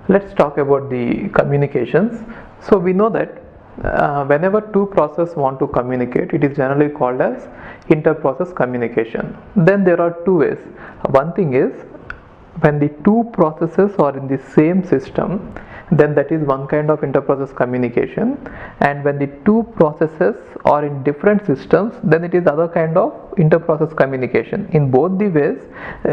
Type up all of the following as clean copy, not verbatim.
Let's talk about the communications. So we know that whenever two processes want to communicate, it is generally called as inter-process communication. Then there are two ways. One thing is when the two processes are in the same system, then that is one kind of inter-process communication, and when the two processes are in different systems, then it is other kind of inter-process communication. In both the ways,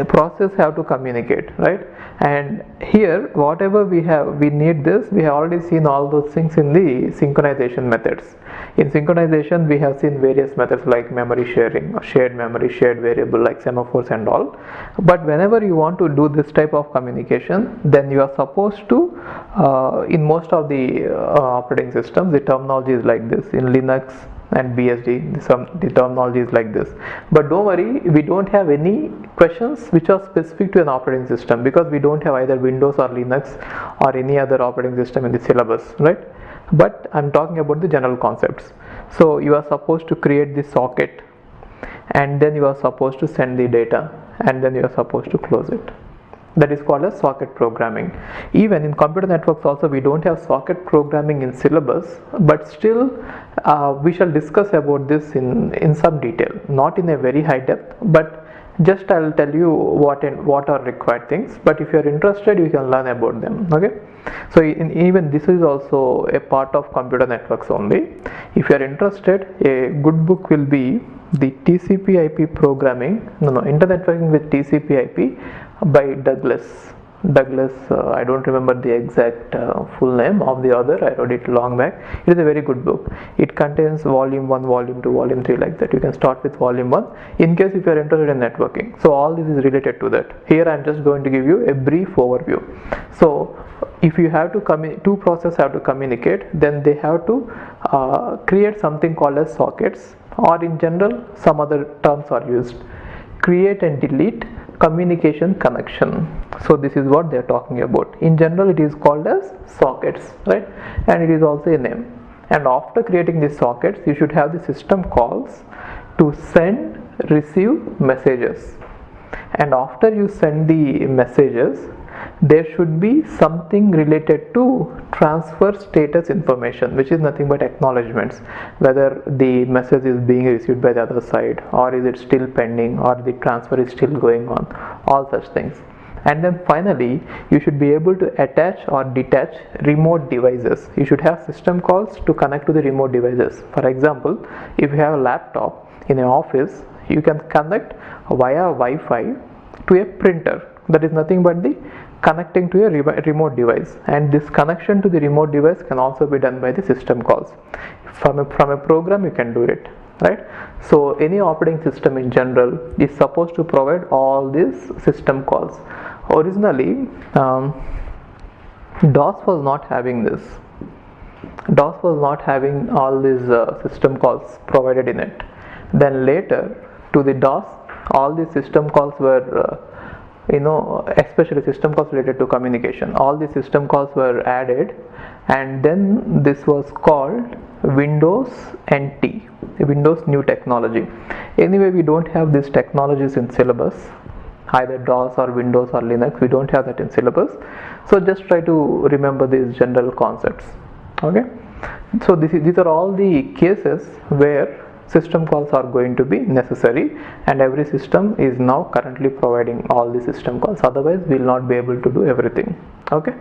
process have to communicate, right? And here whatever we need this, we have already seen all those things in the synchronization methods. In synchronization we have seen various methods like memory sharing or shared memory, shared variable like semaphores and all. But whenever you want to do this type of communication, then you are supposed to in most of the operating systems, the terminology is like this. In Linux and BSD, the terminology is like this. But don't worry, we don't have any questions which are specific to an operating system, because we don't have either Windows or Linux or any other operating system in the syllabus, right? But I'm talking about the general concepts. So you are supposed to create the socket, and then you are supposed to send the data, and then you are supposed to close it. That is called as socket programming. Even in computer networks also, we don't have socket programming in syllabus, but still we shall discuss about this in some detail, not in a very high depth, but just I'll tell you what are required things. But if you are interested, you can learn about them. Okay, so even this is also a part of computer networks only. If you are interested, a good book will be the TCP/IP programming, internet networking with TCP/IP by Douglas. I don't remember the exact full name of the author. I read it long back. It is a very good book. It contains volume 1, volume 2, volume 3, like that. You can start with volume 1 in case if you are interested in networking. So all this is related to that. Here I am just going to give you a brief overview. So if you have to two processes have to communicate, then they have to create something called as sockets, or in general some other terms are used. Create and delete communication connection. So this is what they are talking about. In general it is called as sockets, right? And it is also a name. And after creating these sockets, you should have the system calls to send, receive messages. And after you send the messages, there should be something related to transfer status information, which is nothing but acknowledgements, whether the message is being received by the other side, or is it still pending, or the transfer is still going on, all such things. And then finally you should be able to attach or detach remote devices. You should have system calls to connect to the remote devices. For example, if you have a laptop in an office, you can connect via Wi-Fi to a printer. That is nothing but the connecting to a remote device, and this connection to the remote device can also be done by the system calls. From a program you can do it, right? So any operating system in general is supposed to provide all these system calls. Originally DOS was not having this. DOS was not having all these system calls provided in it. Then later, to the DOS, all these system calls were especially system calls related to communication, all the system calls were added, and then this was called Windows NT, Windows New Technology. Anyway, we don't have these technologies in syllabus, either DOS or Windows or Linux. We don't have that in syllabus, so just try to remember these general concepts. Okay, so these are all the cases where system calls are going to be necessary, and every system is now currently providing all the system calls, otherwise we will not be able to do everything. Okay.